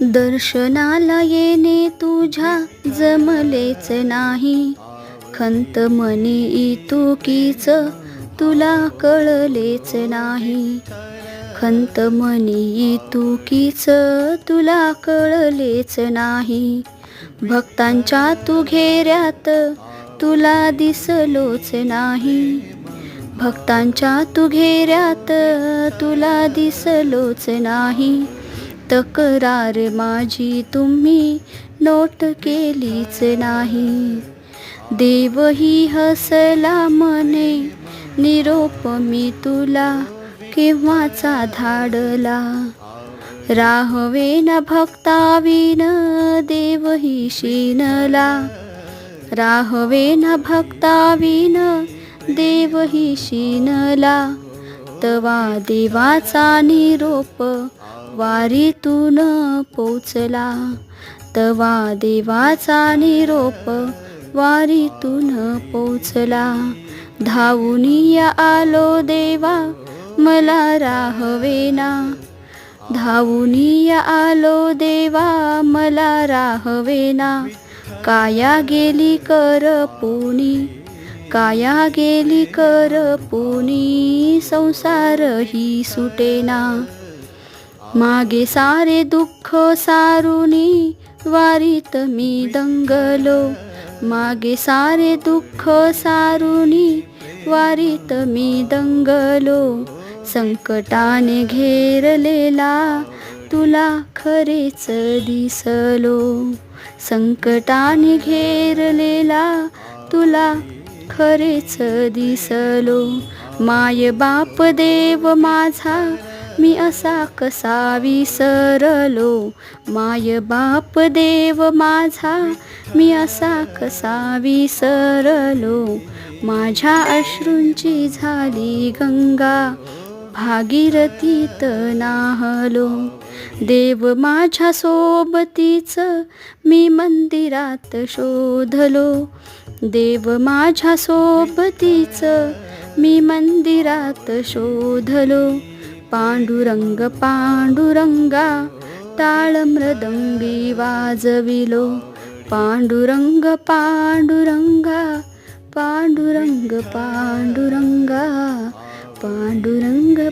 दर्शनाला येणे तुझ्या जमलेच नाही, खंत मनी इतुकीच तुला कळलेच नाही. खंत मनी इतुकीच तुला कळलेच नाही. भक्तांच्या तू घेऱ्यात तुला दिसलोच नाही. भक्तांच्या तू घेऱ्यात तुला दिसलोच नाही. तक्रार माझी तुम्ही नोट केलीच नाही. देवही हसला म्हणे निरोप मी तुला केव्हाचा धाडला. राहवेना भक्ताविन देवही शिनला. राहवेना भक्ताविन देवही शिनला. तवा देवाचा निरोप वारीतून पोचला. तवा देवाचा निरोप वारीतून पोचला. धावूनी आलो देवा मला राहवेना. धावूनी आलो देवा मला राहवेना. काया गेली करपुनी. काया गेली करपुनी संसार ही सुटेना. मागे सारे दुःख सारुनी वारीत मी दंगलो. मागे सारे दुःख सारुनी वारीत मी दंगलो. संकटाने घेरलेला तुला खरेच दिसलो. संकटाने घेरलेला तुला खरेच दिसलो. माय बाप देव माझा मी असा कसा विसरलो. माय बाप देव माझा मी असा कसा विसरलो. माझ्या अश्रूंची झाली गंगा भागीरथीत नाहलो. देव माझ्या सोबतीच मी मंदिरात शोधलो. देव माझ्या सोबतीच मी मंदिरात शोधलो. पांडुरंग पांडुरंगा टाळ मृदंगी वाजविलो. पांडुरंग पांडुरंगा पांडुरंग पांडुरंगा पांडुरंग